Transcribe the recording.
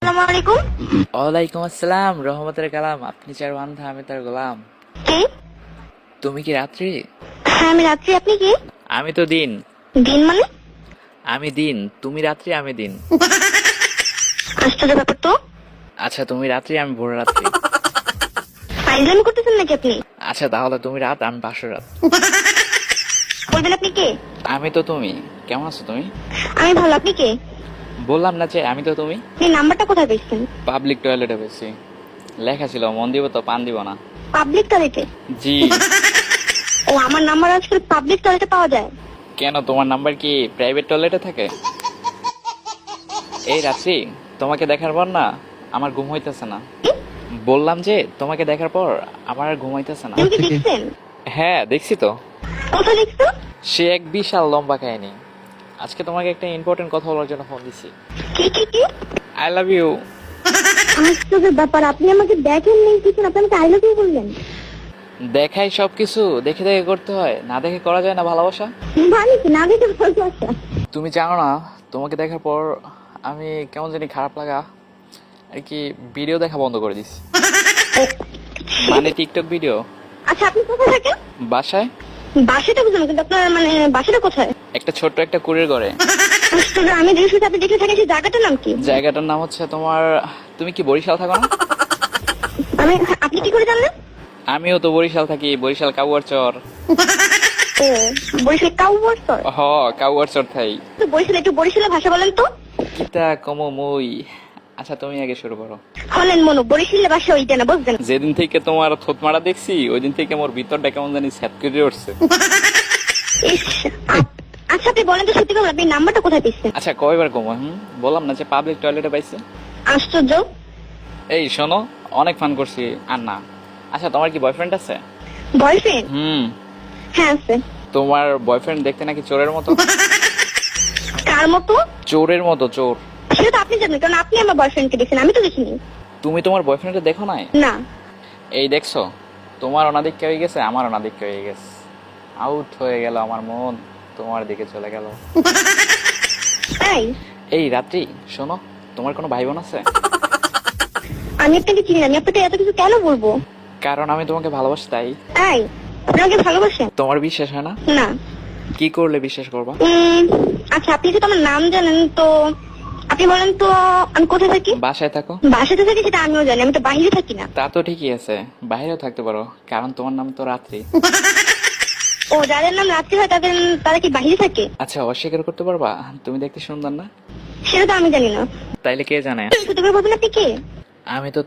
আসসালামু আলাইকুম। ওয়ালাইকুম আসসালাম রহমতের কালাম। আপনি যার বান্ধা আমি তার গোলাম। কে? তুমি কি রাত্রি? হ্যাঁ আমি রাত্রি, আপনি কি? আমি তো দিন। দিন মানে? আমি দিন, তুমি রাত্রি, আমি দিন। আশ্চর্য ব্যাপার তো। আচ্ছা তুমি রাত্রি, আমি ভোর রাত্রি। ফাইজলামি করতেছেন নাকি আপনি? আচ্ছা তাহলে তুমি রাত, আমি বাসর রাত। বলবেন আপনি কে? আমি তো তুমি। কেমন আছো তুমি? আমি ভালো, আপনি কে? বললাম না যে আমি তো তুমি। আপনি নাম্বারটা কোথায় পেয়েছেন? পাবলিক টয়লেটে পেয়েছি। লেখা ছিল মন দিব তো পান দিব না। পাবলিক টয়লেটে? জি। ও, আমার নাম্বার আজকাল পাবলিক টয়লেটে পাওয়া যায়? কেন তোমার নাম্বার কি প্রাইভেট টয়লেটে থাকে? এই রাত্রি, তোমাকে দেখার পর না আমার ঘুম হইতেছে না। বললাম যে তোমাকে দেখার পর আমার আর ঘুম হইতেছে না। তুমি কি দেখছেন? হ্যাঁ দেখছি তো। কোথায় দেখছো? সে এক বিশাল লম্বা কাহিনী। আজকে তোমাকে একটা ইম্পর্টেন্ট কথা বলার জন্য ফোন দিছি। কি কি কি? I love you. আশ্চর্য ব্যাপার, আপনি আমাকে দেখেন নেই কিছু, আপনি আমাকে আই লাভ ইউ বললেন? দেখাই সবকিছু, দেখে দেখে করতে হয়, না দেখে করা যায় না ভালোবাসা। মানে কি না দেখে ভালোবাসা? তুমি জানো না, তোমাকে দেখার পর আমি কেমন জানি খারাপ লাগা আর কি ভিডিও দেখা বন্ধ করে দিছি। মানে টিকটক ভিডিও। আচ্ছা আপনি কোথায় থাকেন? বাসায়। বাসাটা বুঝলাম, কিন্তু আপনার মানে বাসাটা কোথায়? একটা ছোট্ট একটা কুড়ির ঘরে। আশ্চর্য, আমি দেখছি আপনি দেখে থাকেন, সেই জায়গাটার নাম কি? জায়গাটার নাম হচ্ছে তোমার, তুমি কি বরিশাল থাকো না? আমি, আপনি কি করে জানলেন? আমিও তো বরিশাল থাকি, বরিশাল কাউয়ার চর। ও, বরিশাল কাউয়ার চর? হ, কাউয়ার চর থাই। তো বরিশাল, একটু বরিশালের ভাষা বলেন তো। কিতা কম মই। আচ্ছা তুমি আগে শুরু করো। হলেন মনো, বরিশালের ভাষা ওইটা না, বুঝছেন? যেদিন থেকে তোমার থতমারা দেখছি ওই দিন থেকে আমার ভিতরটা কেমন জানি স্যাত করে উঠছে। ইস, আচ্ছা আপনি বলেন তো সত্যি কথা, আপনি নাম্বারটা কোথায় পেয়েছেন? আচ্ছা কয়বার কমো? বললাম না যে পাবলিক টয়লেটে পাইছে। আশ্চর্য। এই শোনো, অনেক ফান করছি আর না। আচ্ছা তোমার কি বয়ফ্রেন্ড আছে? বয়ফ্রেন্ড? হ্যাঁ আছে। তোমার বয়ফ্রেন্ড দেখতে নাকি চোরের মতো। কার মতো? চোরের মতো, চোর। সেটা তো আপনি জানেন, কারণ আপনি আমার বয়ফ্রেন্ডকে দেখছেন, আমি তো দেখিনি। তুমি তোমার বয়ফ্রেন্ডকে দেখো নাই? না। এই দেখছো, তোমার অনাদিক্য হয়ে গেছে, আমার অনাদিক্য হয়ে গেছে। আউট হয়ে গেল আমার মন, তোমার দিকে চলে গেল। তাই? এই রাত্রি শোনো, তোমার কোনো ভাই বোন আছে? আমি আপনাকে চিনি না, আমি আপনাকে এত কিছু কেন বলবো? কারণ আমি তোমাকে ভালোবাসি তাই। তাই? আপনি আমাকে ভালোবাসেন? তোমার বিশ্বাস হয় না? না। কি করলে বিশ্বাস করবা? আচ্ছা আপনি যেহেতু আমার নাম জানেন, তো আপনি বলেন তো আমি কোথায় থাকি? বাসায় থাকো। বাসাতে থাকি সেটা আমিও জানি, আমি তো বাইরে থাকি না। তা তো ঠিকই আছে, বাইরেও থাকতে পারো, কারণ তোমার নাম তো রাত্রি। ও, যাদের নাম রাত্রি হয় তারা কি বাইরে থাকে? আচ্ছা অস্বীকার করতে পারবা তুমি দেখতে সুন্দর না? সেটা তো আমি জানি না। তাইলে কে জানে? সত্যি করে বলবেন, আপনি কে? আমি তো